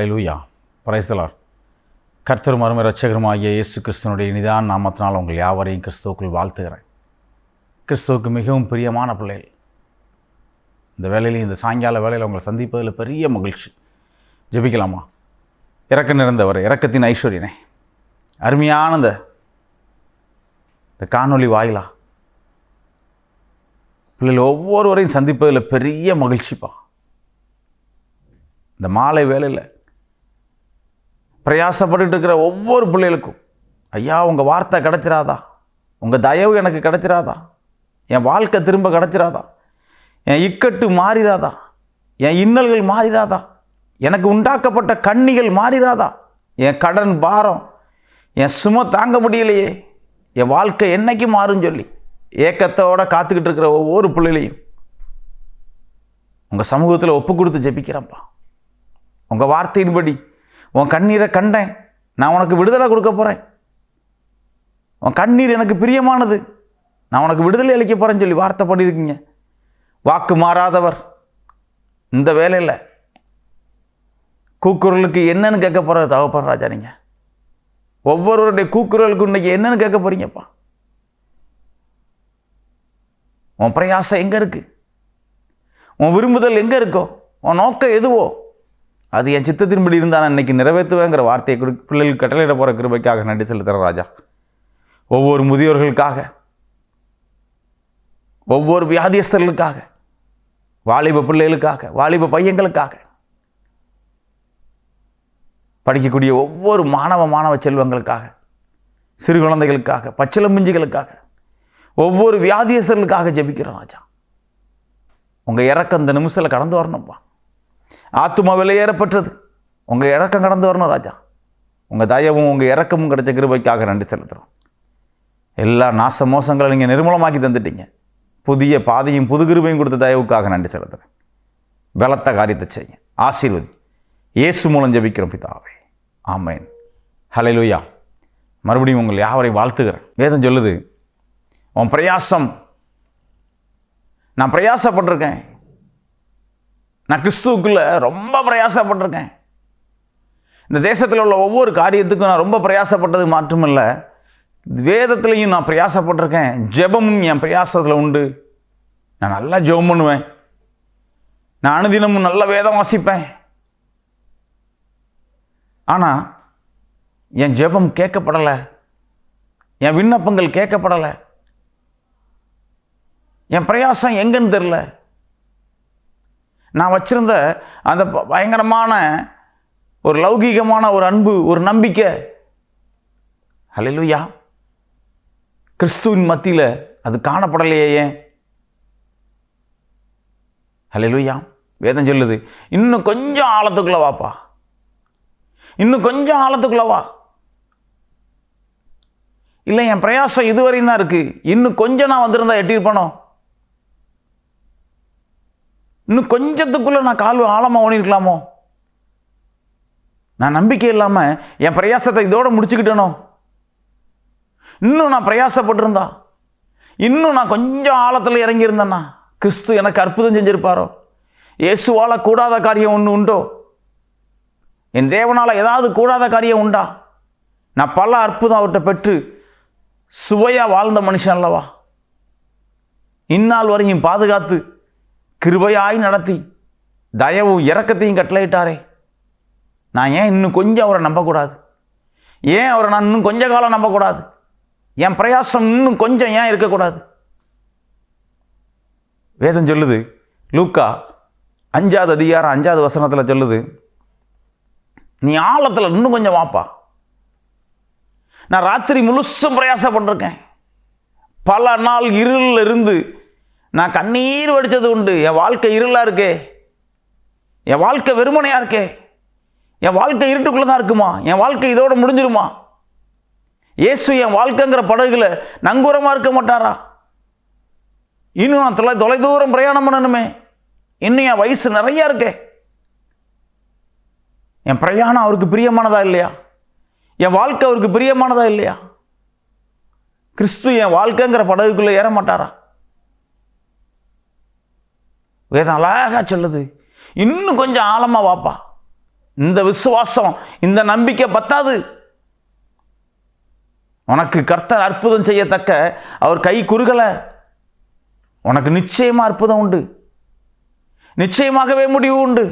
Hallelujah. Praise the Lord. கர்த்தரும் அருமை இரட்சகருமாகிய இயேசு கிறிஸ்துவினுடைய இனிதான நாமத்தினால் உங்கள் யாவரையும் கிறிஸ்துவுக்குள் வாழ்த்துகிறேன். கிறிஸ்துவுக்கு மிகவும் பிரியமான பிள்ளைகள், இந்த வேளையில், இந்த சாயங்கால வேளையில் உங்களை சந்திப்பதில் பெரிய மகிழ்ச்சி. ஜெபிக்கலாமா? இறக்க நிறைந்தவர், இரக்கத்தின் ஐஸ்வர்யனே, அருமையான இந்த காணொளி வாயிலா பிள்ளைகள் ஒவ்வொருவரையும் சந்திப்பதில் பெரிய மகிழ்ச்சிப்பா. இந்த மாலை வேளையில் பிரயாசப்பட்டு இருக்கிற ஒவ்வொரு பிள்ளைகளுக்கும், ஐயா உங்கள் வார்த்தை கிடச்சிராதா, உங்கள் தயவு எனக்கு கிடச்சிராதா, என் வாழ்க்கை திரும்ப கிடச்சிராதா, என் இக்கட்டு மாறிராதா, என் இன்னல்கள் மாறிராதா, எனக்கு உண்டாக்கப்பட்ட கண்ணிகள் மாறிராதா, என் கடன் பாரம், என் சுமை தாங்க முடியலையே, என் வாழ்க்கை என்னைக்கு மாறுன்னு சொல்லி ஏக்கத்தோடு காத்துக்கிட்டு இருக்கிற ஒவ்வொரு பிள்ளைகளையும் உங்கள் சமூகத்தில் ஒப்பு கொடுத்து ஜெபிக்கிறேன்ப்பா. உங்கள் வார்த்தையின்படி உன் கண்ணீரை கண்டேன், நான் உனக்கு விடுதலை கொடுக்க போகிறேன், உன் கண்ணீர் எனக்கு பிரியமானது, நான் உனக்கு விடுதலை அளிக்க போகிறேன்னு சொல்லி வார்த்தை பண்ணியிருக்கீங்க. வாக்கு மாறாதவர் இந்த வேலையில் கூக்குரலுக்கு என்னன்னு கேட்க போகிற தகப்பன் ராஜா, நீங்கள் ஒவ்வொருவருடைய கூக்குரலுக்கு இன்னைக்கு என்னன்னு கேட்க போகிறீங்கப்பா. உன் பிரயாசம் எங்கே இருக்குது, உன் விரும்புதல் எங்கே இருக்கோ, உன் நோக்கம் எதுவோ அது என் சித்தத்தின்படி இருந்தால் நான் இன்றைக்கி நிறைவேற்றுவேங்கிற வார்த்தையை பிள்ளைகளுக்கு கட்டளையிட போகிற கிருபைக்காக நன்றி செலுத்துகிறேன் ராஜா. ஒவ்வொரு முதியோர்களுக்காக, ஒவ்வொரு வியாதியஸ்தர்களுக்காக, வாலிப பிள்ளைகளுக்காக, வாலிப பையங்களுக்காக, படிக்கக்கூடிய ஒவ்வொரு மாணவ செல்வங்களுக்காக, சிறு குழந்தைகளுக்காக, பச்சிளம்பிஞ்சுகளுக்காக, ஒவ்வொரு வியாதியஸ்தர்களுக்காக ஜெபிக்கிறேன் ராஜா. உங்கள் இறக்கம் இந்த நிமிஷத்தில் கடந்து வரணும்ப்பா. ஆத்துமா விலையேறப்பட்டது, உங்கள் இறக்கம் கடந்து வரணும் ராஜா. உங்கள் தயவும் உங்கள் இறக்கமும் கிடைச்ச கிருபைக்காக நன்றி செலுத்துகிறோம். எல்லா நாச மோசங்களை நீங்கள் நிர்மூலமாக்கி தந்துட்டீங்க. புதிய பாதையும் புது கிருபையும் கொடுத்த தயவுக்காக நன்றி செலுத்துகிறேன். பலத்த காரியத்தை செய்யுங்க, ஆசீர்வதி. இயேசு மூலம் ஜெபிக்கிறோம் பிதாவே, ஆமென். ஹல்லேலூயா. மறுபடியும் உங்கள் யாவரை வாழ்த்துகிறேன். வேதம் சொல்லுது, உன் பிரயாசம், நான் பிரயாசப்பட்டிருக்கேன், நான் கிறிஸ்துவுக்குள்ளே ரொம்ப பிரயாசப்பட்டிருக்கேன். இந்த தேசத்தில் உள்ள ஒவ்வொரு காரியத்துக்கும் நான் ரொம்ப பிரயாசப்பட்டது மாற்றமில்லை, வேதத்துலேயும் நான் பிரயாசப்பட்டிருக்கேன். ஜெபமும் என் பிரயாசத்தில் உண்டு. நான் நல்லா ஜெபம் பண்ணுவேன், நான் அனுதினமும் நல்ல வேதம் வாசிப்பேன். ஆனால் என் ஜெபம் கேட்கப்படலை, என் விண்ணப்பங்கள் கேட்கப்படலை, என் பிரயாசம் எங்கன்னு தெரில. நான் வச்சிருந்த அந்த பயங்கரமான ஒரு லௌகீகமான ஒரு அன்பு, ஒரு நம்பிக்கை, ஹல்லேலூயா, கிறிஸ்துவின் மத்தியில் அது காணப்படலையே. ஏன்? ஹல்லேலூயா. வேதம் சொல்லுது, இன்னும் கொஞ்சம் ஆழத்துக்குள்ள வாப்பா, இன்னும் கொஞ்சம் ஆழத்துக்குள்ள வா. இல்லை, என் பிரயாசம் இதுவரையும் தான் இருக்கு, இன்னும் கொஞ்சம் நான் வந்திருந்தா எட்டியிருப்பனோ, இன்னும் கொஞ்சத்துக்குள்ளே நான் கால் ஆழமாக ஓடிருக்கலாமோ, நான் நம்பிக்கை இல்லாமல் என் பிரயாசத்தை இதோடு முடிச்சுக்கிட்டேனோ, இன்னும் நான் பிரயாசப்பட்டிருந்தா, இன்னும் நான் கொஞ்சம் ஆழத்தில் இறங்கியிருந்தேன்னா கிறிஸ்து எனக்கு அற்புதம் செஞ்சிருப்பாரோ. இயேசுவால் கூடாத காரியம் ஒன்று உண்டோ? என் தேவனால் ஏதாவது கூடாத காரியம் உண்டா? நான் பல அற்புதம் அவர்கிட்ட பெற்று சுவையாக வாழ்ந்த மனுஷன் அல்லவா. இந்நாள் வரையும் பாதுகாத்து கிருபையாய் நடத்தி தயவும் இரக்கத்தையும் கட்டளையிட்டாரே. நான் ஏன் இன்னும் கொஞ்சம் அவரை நம்பக்கூடாது? ஏன் அவரை நான் இன்னும் கொஞ்ச காலம் நம்பக்கூடாது? என் பிரயாசம் இன்னும் கொஞ்சம் ஏன் இருக்கக்கூடாது? வேதம் சொல்லுது, லூக்கா 5வது அதிகாரம் 5வது வசனத்தில் சொல்லுது, நீ ஆழத்தில் இன்னும் கொஞ்சம் வாப்பா. நான் ராத்திரி முழுசும் பிரயாசப்பட்டிருக்கேன், பல நாள் இருளில் இருந்து நான் கண்ணீர் வடித்தது உண்டு. என் வாழ்க்கை இருளாக இருக்கே, என் வாழ்க்கை வெறுமனையாக இருக்கே, என் வாழ்க்கை இருட்டுக்குள்ளே தான் இருக்குமா, என் வாழ்க்கை இதோட முடிஞ்சிருமா? இயேசு என் வாழ்க்கைங்கிற படகுல நங்கூரமாக இருக்க மாட்டாரா? இன்னும் நான் தொலைதூரம் பிரயாணம் பண்ணணுமே, இன்னும் என் வயசு நிறையா இருக்கே. என் பிரயாணம் அவருக்கு பிரியமானதா இல்லையா? என் வாழ்க்கை அவருக்கு பிரியமானதா இல்லையா? கிறிஸ்து என் வாழ்க்கைங்கிற படகுக்குள்ளே ஏற மாட்டாரா? வேதம் அழகாக சொல்லுது, இன்னும் கொஞ்சம் ஆழமாக வாப்பா, இந்த விசுவாசம், இந்த நம்பிக்கை பத்தாது. உனக்கு கர்த்தர் அற்புதம் செய்யத்தக்க அவர் கை குறுகல. உனக்கு நிச்சயமா அற்புதம் உண்டு, நிச்சயமாகவே முடிவு உண்டு.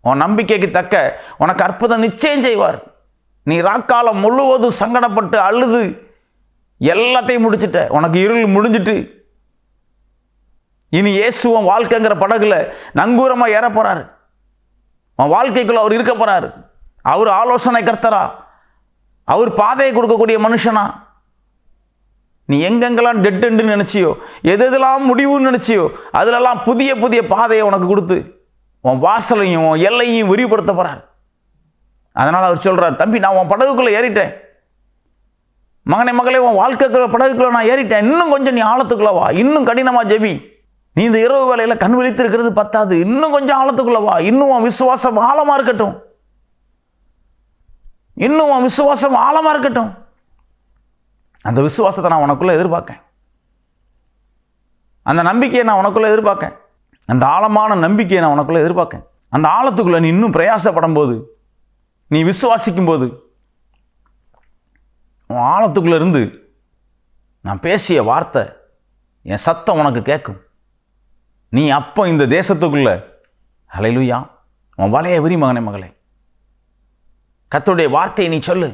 உன் நம்பிக்கைக்கு தக்க உனக்கு அற்புதம் நிச்சயம் செய்வார். நீ ராக்காலம் முழுவதும் சங்கடப்பட்டு அழுது எல்லாத்தையும் முடிச்சுட்ட, உனக்கு இருள் முடிஞ்சிட்டு, இனி இயேசுவன் வாழ்க்கைங்கிற படகுல நங்கூரமா ஏற போறாரு. உன் வாழ்க்கைக்குள்ள அவர் இருக்க போறாரு. அவர் ஆலோசனை கர்த்தரா, அவர் பாதையை கொடுக்கக்கூடிய மனுஷனா. நீ எங்கெங்கெல்லாம் டெட் எண்டு நினைச்சியோ, எதெல்லாம் முடிவுன்னு நினைச்சியோ, அதுலெல்லாம் புதிய புதிய பாதையை உனக்கு கொடுத்து உன் வாசலையும் உன் எல்லையும் விரிவுபடுத்த போறார். அதனால அவர் சொல்றார், தம்பி நான் உன் படகுக்குள்ள ஏறிட்டேன், மகனே மகளே உன் வாழ்க்கைக்குள்ள படகுக்குள்ள நான் ஏறிட்டேன், இன்னும் கொஞ்சம் நீ ஆழத்துக்குள்ள வா, இன்னும் கடினமா ஜெபி. நீ இந்த இரவு வேளையில கண் விழித்து இருக்கிறது பத்தாது, இன்னும் கொஞ்சம் ஆழத்துக்குள்ள வா, இன்னும் உன் விசுவாசம் ஆழமா இருக்கட்டும், இன்னும் உன் விசுவாசம் ஆழமா இருக்கட்டும். அந்த விசுவாசத்தை நான் உனக்குள்ள எதிர்பார்க்கேன், அந்த நம்பிக்கையை நான் உனக்குள்ள எதிர்பார்க்கேன், அந்த ஆழமான நம்பிக்கையை நான் உனக்குள்ள எதிர்பார்க்கேன். அந்த ஆழத்துக்குள்ள நீ இன்னும் பிரயாசப்படும் போது, நீ விசுவாசிக்கும் போது, உன் ஆழத்துக்குள்ள இருந்து நான் பேசிய வார்த்தை, என் சத்தம் உனக்கு கேட்கும். நீ அப்போ இந்த தேசத்துக்குள்ள ஹல்லேலூயா உன் வலைய விரி மகனே மகளே. கர்த்தருடைய வார்த்தையை நீ சொல்லு,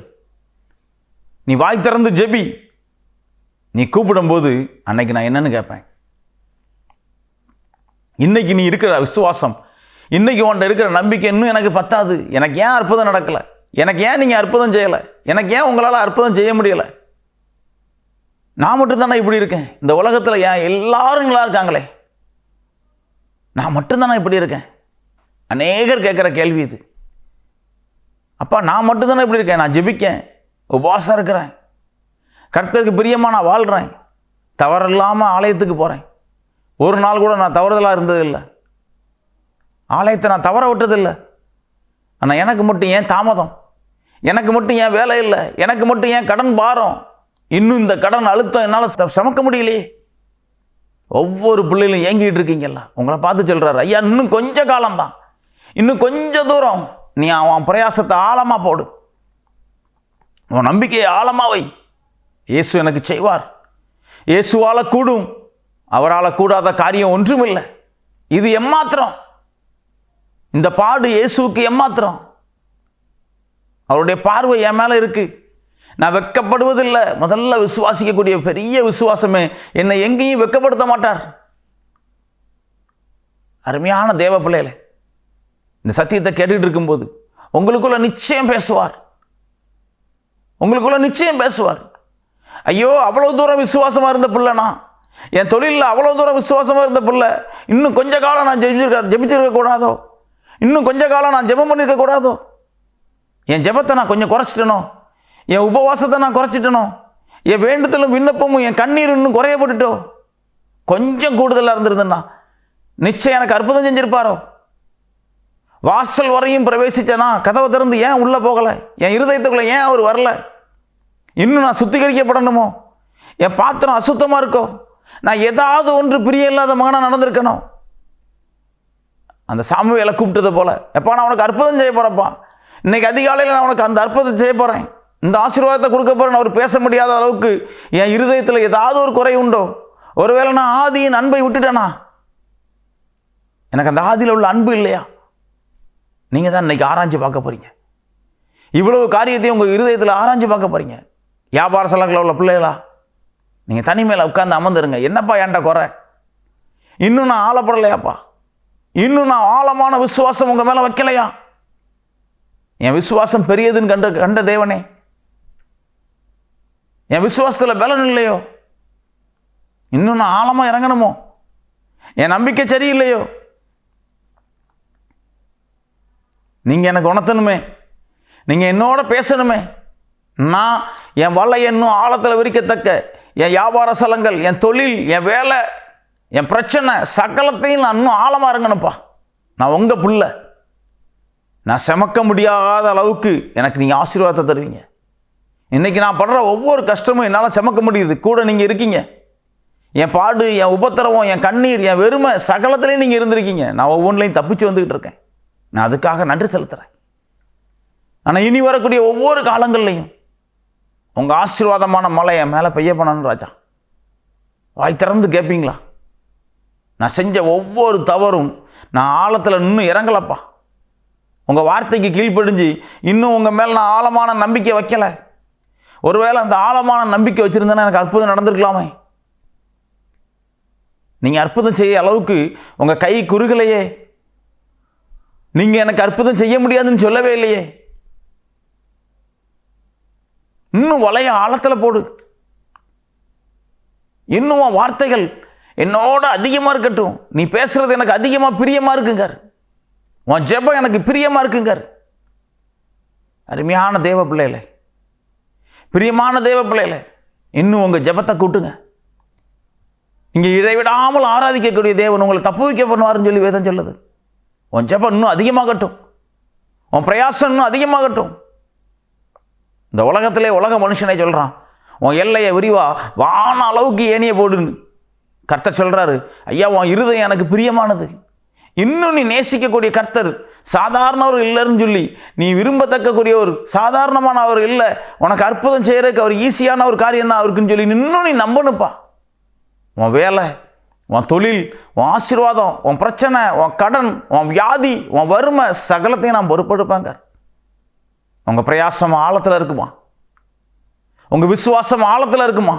நீ வாய் திறந்து ஜெபி. நீ கூப்பிடும்போது அன்னைக்கு நான் என்னன்னு கேட்பேன். இன்னைக்கு நீ இருக்கிற விசுவாசம், இன்னைக்கு உன்ட்ட இருக்கிற நம்பிக்கை இன்னும் எனக்கு பத்தாது. எனக்கு ஏன் அற்புதம் நடக்கலை? எனக்கு ஏன் நீங்கள் அற்புதம் செய்யலை? எனக்கு ஏன் உங்களால் அற்புதம் செய்ய முடியலை? நான் மட்டும்தானே இப்படி இருக்கேன்? இந்த உலகத்தில் ஏன் எல்லாரும் நல்லா இருக்காங்களே, நான் மட்டும்தானே இப்படி இருக்கேன்? அநேகர் கேட்குற கேள்வி இது. அப்பா நான் மட்டும்தானே இப்படி இருக்கேன்? நான் ஜெபிக்கேன், உபவாசம் இருக்கிறேன், கர்த்தருக்கு பிரியமாக நான் வாழ்கிறேன், தவறில்லாமல் ஆலயத்துக்கு போகிறேன், ஒரு நாள் கூட நான் தவறுதலாக இருந்ததில்லை, ஆலயத்தை நான் தவற விட்டதில்லை. ஆனால் எனக்கு மட்டும் ஏன் தாமதம்? எனக்கு மட்டும் ஏன் வேலை இல்லை? எனக்கு மட்டும் ஏன் கடன் பாரம்? இன்னும் இந்த கடன் அழுத்தம் என்னால் சமக்க முடியலையே. ஒவ்வொரு பிள்ளைகளும் ஏங்கிட்டு இருக்கீங்கல்ல, உங்களை பார்த்து சொல்கிறாரு, ஐயா இன்னும் கொஞ்ச காலம்தான், இன்னும் கொஞ்சம் தூரம் நீ அவன் பிரயாசத்தை ஆழமாக போடு, உன் நம்பிக்கையை ஆழமாக வை. இயேசு எனக்கு செய்வார், இயேசுவால் கூடும், அவரால் கூடாத காரியம் ஒன்றுமில்லை. இது எம்மாத்திரம், இந்த பாடு இயேசுவுக்கு எம்மாத்திரம். அவருடைய பார்வை என் மேலே இருக்கு, நான் வெட்கப்படுவதில்லை. முதல்ல விசுவாசிக்கக்கூடிய பெரிய விசுவாசமே என்னை எங்கேயும் வெட்கப்படுத்த மாட்டார். அருமையான தேவ பிள்ளைகளே, இந்த சத்தியத்தை கேட்டுட்டு இருக்கும்போது உங்களுக்குள்ள நிச்சயம் பேசுவார், உங்களுக்குள்ள நிச்சயம் பேசுவார். ஐயோ அவ்வளோ தூரம் விசுவாசமாக இருந்த பிள்ளைனா, என் தொழிலில் அவ்வளோ தூரம் விசுவாசமாக இருந்த பிள்ளை, இன்னும் கொஞ்ச காலம் நான் ஜெபிச்சிருக்க கூடாதோ, இன்னும் கொஞ்ச காலம் நான் ஜெபம் பண்ணியிருக்க கூடாதோ, என் ஜெபத்தை நான் கொஞ்சம் குறைச்சிட்டனோ, என் உபவாசத்தை நான் குறைச்சிட்டனோ, என் வேண்டுதலும் விண்ணப்பமும் என் கண்ணீர் இன்னும் குறையப்பட்டுட்டோ, கொஞ்சம் கூடுதலாக இருந்திருந்தேன்னா நிச்சயம் எனக்கு அற்புதம் செஞ்சிருப்பாரோ. வாசல் வரையும் பிரவேசிச்சேனா, கதவை திறந்து ஏன் உள்ளே போகலை? என் இருதயத்துக்குள்ளே ஏன் அவர் வரல? இன்னும் நான் சுத்திகரிக்கப்படணுமோ? என் பாத்திரம் அசுத்தமாக இருக்கோ? நான் ஏதாவது ஒன்று பிரிய இல்லாத மகனாக நடந்திருக்கணும். அந்த சாமுவேலை கூப்பிட்டது போல, எப்பா நான் உனக்கு அற்புதம் செய்ய போகிறப்பா, இன்னைக்கு அதிகாலையில் நான் உனக்கு அந்த அற்புதத்தை செய்ய போகிறேன், இந்த ஆசீர்வாதத்தை கொடுக்க போகிறேன். அவர் பேச முடியாத அளவுக்கு என் இருதயத்தில் ஏதாவது ஒரு குறை உண்டோ? ஒருவேளை நான் ஆதியின் அன்பை விட்டுட்டேனா? எனக்கு அந்த ஆதியில் உள்ள அன்பு இல்லையா? நீங்கள் தான் இன்னைக்கு ஆராய்ச்சி பார்க்க போகிறீங்க. இவ்வளவு காரியத்தையும் உங்கள் இருதயத்தில் ஆராய்ச்சி பார்க்க போகிறீங்க. வியாபார சலங்களில் உள்ள பிள்ளைகளா, நீங்கள் தனிமையில் உட்கார்ந்து அமர்ந்துருங்க. என்னப்பா என்கிட்ட குறை? இன்னும் நான் ஆளப்படலையாப்பா, இன்னும் நான் ஆழமான விசுவாசம் உங்கள் மேலே வைக்கலையா? என் விசுவாசம் பெரியதுன்னு கண்ட தேவனே, என் விசுவாசத்தில் பலன் இல்லையோ? இன்னும் நான் ஆழமாக இறங்கணுமோ? என் நம்பிக்கை சரியில்லையோ? நீங்கள் எனக்கு உணர்த்தணுமே, நீங்கள் என்னோட பேசணுமே. நான் என் வலையை இன்னும் ஆழத்தில் விரிக்கத்தக்க என் வியாபார சலங்கள், என் தொழில், என் வேலை, என் பிரச்சனை சகலத்தையும் நான் இன்னும் ஆழமாக இறங்கணும்ப்பா. நான் உங்கள் புள்ள, நான் சுமக்க முடியாத அளவுக்கு எனக்கு நீங்கள் ஆசீர்வாதத்தை தருவீங்க. இன்றைக்கி நான் படுற ஒவ்வொரு கஷ்டமும் என்னால் சுமக்க முடியுது, கூட நீங்கள் இருக்கீங்க. என் பாடு, என் உபத்திரவம், என் கண்ணீர், என் வெறுமை சகலத்திலையும் நீங்கள் இருந்திருக்கீங்க. நான் ஒவ்வொன்றிலையும் தப்பிச்சு வந்துக்கிட்டு இருக்கேன். நான் அதுக்காக நன்றி செலுத்துகிறேன். ஆனால் இனி வரக்கூடிய ஒவ்வொரு காலங்கள்லையும் உங்கள் ஆசீர்வாதமான மழை என் மேலே பெய்ய பண்ணணும் ராஜா. வாய் திறந்து கேட்பீங்களா? நான் செஞ்ச ஒவ்வொரு தவறும் நான் ஆழத்தில் இன்னும் இறங்கலப்பா. உங்கள் வார்த்தைக்கு கீழ்ப்படிஞ்சு இன்னும் உங்கள் மேலே நான் ஆழமான நம்பிக்கை வைக்கலை. ஒருவேளை அந்த ஆழமான நம்பிக்கை வச்சுருந்தேன்னா எனக்கு அற்புதம் நடந்திருக்கலாமே. நீங்கள் அற்புதம் செய்ய அளவுக்கு உங்கள் கை குறுகலையே. நீங்கள் எனக்கு அற்புதம் செய்ய முடியாதுன்னு சொல்லவே இல்லையே. இன்னும் வளைய ஆழத்தில் போடு. இன்னும் வார்த்தைகள் என்னோட அதிகமாக இருக்கட்டும். நீ பேசுறது எனக்கு அதிகமாக பிரியமாக இருக்குங்க. உன் ஜெபம் எனக்கு பிரியமாக இருக்குங்க. அருமையான தேவ பிள்ளைகளே, பிரியமான தேவ பிள்ளைகளே, இன்னும் உங்கள் ஜெபத்தை கூட்டுங்க. இங்கே இடைவிடாமல் ஆராதிக்கக்கூடிய தேவன் உங்களை தப்பு வைக்க பண்ணுவாருன்னு சொல்லி வேதம் சொல்லுது. உன் ஜெபம் இன்னும் அதிகமாகட்டும். உன் பிரயாசம் இன்னும் அதிகமாகட்டும். இந்த உலகத்திலே உலக மனுஷனை சொல்கிறான், உன் எல்லையை விரிவா, வான அளவுக்கு ஏனியை போடுன்னு கர்த்தர் சொல்கிறாரு. ஐயா, உன் இருதயம் எனக்கு பிரியமானது. இன்னும் நீ நேசிக்கக்கூடிய கர்த்தர் சாதாரணவர் இல்லைன்னு சொல்லி நீ விரும்பத்தக்கக்கூடிய ஒரு சாதாரணமான அவர் இல்லை. உனக்கு அற்புதம் செய்கிறதுக்கு அவர் ஈஸியான ஒரு காரியம் தான் அவருக்குன்னு சொல்லி இன்னும் நீ நம்பணுப்பா. உன் வேலை, உன் தொழில், உன் ஆசீர்வாதம், உன் பிரச்சனை, உன் கடன், உன் வியாதி, உன் வறுமை சகலத்தையும் நான் பொறுப்பெடுப்பேங்க. உங்கள் பிரயாசம் ஆழத்தில் இருக்குமா? உங்கள் விசுவாசம் ஆழத்தில் இருக்குமா?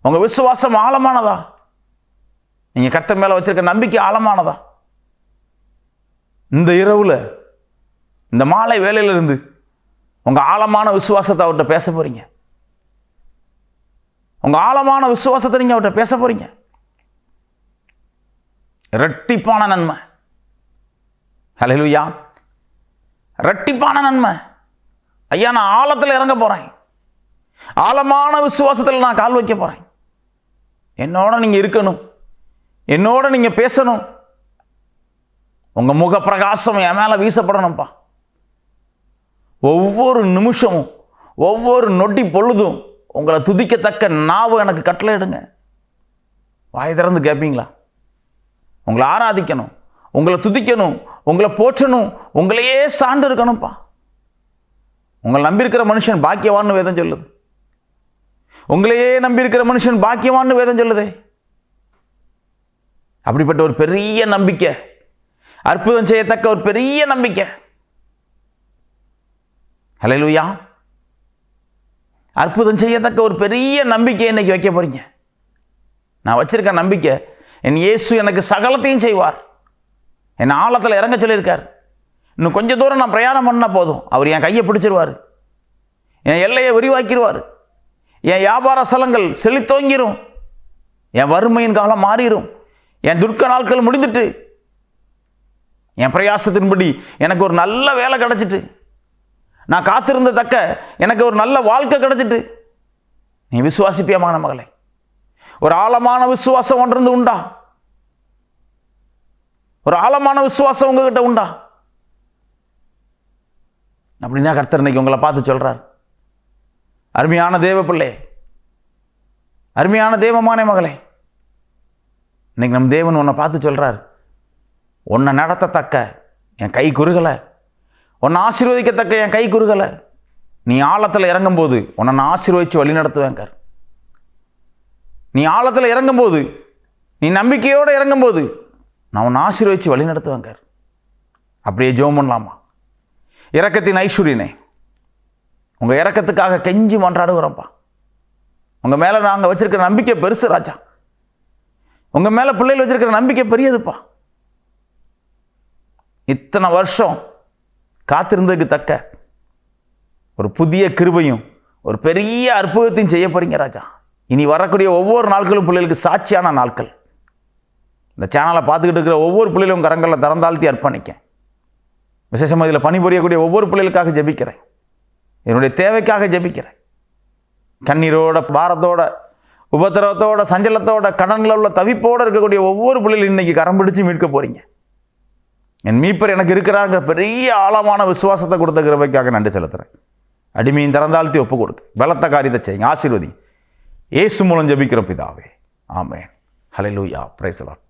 உங்கள் விசுவாசம் ஆழமானதா? நீங்கள் கர்த்தர் மேலே வச்சிருக்க நம்பிக்கை ஆழமானதா? இந்த இரவுல, இந்த மாலை வேலையிலிருந்து உங்கள் ஆழமான விசுவாசத்தை அவர்கிட்ட பேச போறீங்க. உங்கள் ஆழமான விசுவாசத்தை நீங்கள் அவர்கிட்ட பேச போறீங்க. இரட்டிப்பான நன்மை. ஹல்லேலூயா. இரட்டிப்பான நன்மை. ஐயா, நான் ஆழத்தில் இறங்க போகிறேன். ஆழமான விசுவாசத்தில் நான் கால் வைக்க போகிறேன். என்னோட நீங்கள் இருக்கணும். என்னோட நீங்கள் பேசணும். உங்கள் முக பிரகாசம் என் மேலே வீசப்படணும்ப்பா. ஒவ்வொரு நிமிஷமும், ஒவ்வொரு நொட்டி பொழுதும் உங்களை துதிக்கத்தக்க நாவு எனக்கு கட்டளையிடுங்க. வாய் திறந்து கேட்பீங்களா? உங்களை ஆராதிக்கணும், உங்களை துதிக்கணும், உங்களை போற்றணும், உங்களையே சார்ந்து இருக்கணும்ப்பா. உங்களை நம்பியிருக்கிற மனுஷன் பாக்கியவான்னு வேதம் சொல்லுது. உங்களையே நம்பியிருக்கிற மனுஷன் பாக்கியவான்னு வேதம் சொல்லுதே. அப்படிப்பட்ட ஒரு பெரிய நம்பிக்கை, அற்புதம் செய்யத்தக்க ஒரு பெரிய நம்பிக்கை. ஹல்லேலூயா. அற்புதம் செய்யத்தக்க ஒரு பெரிய நம்பிக்கை இன்னைக்கு வைக்க போறீங்க. நான் வச்சிருக்க நம்பிக்கை, என் இயேசு எனக்கு சகலத்தையும் செய்வார். என் ஆழத்தில் இறங்க சொல்லியிருக்கார். இன்னும் கொஞ்சம் தூரம் நான் பிரயாணம் பண்ணால் போதும், அவர் என் கையை பிடிச்சிருவார். என் எல்லையை விரிவாக்கிடுவார். என் வியாபார ஸ்தலங்கள் செழித்தோங்கிரும். என் வறுமையின் காலம் மாறிடும். என் துர்க்க நாட்கள் முடிந்துட்டு, என் பிரயாசத்தின்படி எனக்கு ஒரு நல்ல வேலை கிடைச்சிட்டு, நான் காத்திருந்த தக்க எனக்கு ஒரு நல்ல வாழ்க்கை கிடைச்சிட்டு. நீ விசுவாசிப்பியமான மகளே? ஒரு ஆழமான விசுவாசம் ஒன்றிருந்து உண்டா? ஒரு ஆழமான விசுவாசம் உங்ககிட்ட உண்டா? அப்படின்னா கர்த்தர் இன்னைக்கு உங்களை பார்த்து சொல்றார், அருமையான தேவ பிள்ளை, அருமையான தேவமான மகளே, இன்னைக்கு நம் தேவன் உன்னை பார்த்து சொல்றார், உன்னை நடத்தத்தக்க என் கை குறுகலை, உன்னை ஆசீர்வதிக்கத்தக்க என் கை குறுகலை. நீ ஆழத்தில் இறங்கும்போது உன்னை நான் ஆசீர்வதித்து வழி நடத்துவேங்க. நீ ஆழத்தில் இறங்கும்போது, நீ நம்பிக்கையோடு இறங்கும்போது நான் உன்னை ஆசீர்வதித்து வழி நடத்துவேங்க. அப்படியே ஜெபம் பண்ணலாமா? இரக்கத்தின் ஐஸ்வர்யனே, உங்கள் இரக்கத்துக்காக கெஞ்சி மன்றாடுகிறோம்ப்பா. உங்கள் மேலே நாங்கள் வச்சிருக்கிற நம்பிக்கை பெருசு ராஜா. உங்கள் மேலே பிள்ளைகள் வச்சிருக்கிற நம்பிக்கை பெரியதுப்பா. இத்தனை வருஷம் காத்திருந்ததுக்கு தக்க ஒரு புதிய கிருபையும் ஒரு பெரிய அற்புதத்தையும் செய்ய போறீங்க ராஜா. இனி வரக்கூடிய ஒவ்வொரு நாட்களும் பிள்ளைகளுக்கு சாட்சியான நாட்கள். இந்த சேனலை பார்த்துக்கிட்டு இருக்கிற ஒவ்வொரு பிள்ளைகளும் கரங்களில் திறந்தாழ்த்தி அர்ப்பணிக்க, விசேஷமாக இதில் பணிபுரியக்கூடிய ஒவ்வொரு பிள்ளைகளுக்காக ஜெபிக்கிறேன். என்னுடைய தேவைக்காக ஜெபிக்கிறேன். கண்ணீரோட, பாரத்தோட, உபத்திரவத்தோட, சஞ்சலத்தோட, கடனில் உள்ள தவிப்போடு இருக்கக்கூடிய ஒவ்வொரு பிள்ளைகளும் இன்னைக்கு கரம் பிடிச்சு மீட்க போறீங்க. என் மீட்பர் எனக்கு இருக்கிறாங்கிற பெரிய ஆழமான விசுவாசத்தை கொடுத்த கிருபைக்காக நன்றி செலுத்துறேன். அடிமையின் திறந்தாழ்த்தி ஒப்பு கொடுக்கு, பலத்த காரியத்தை செய்யுங்க, ஆசீர்வதி. இயேசு மூலம் ஜெபிக்கிற பிதாவே, ஆமென். ஹல்லேலூயா. Praise the Lord.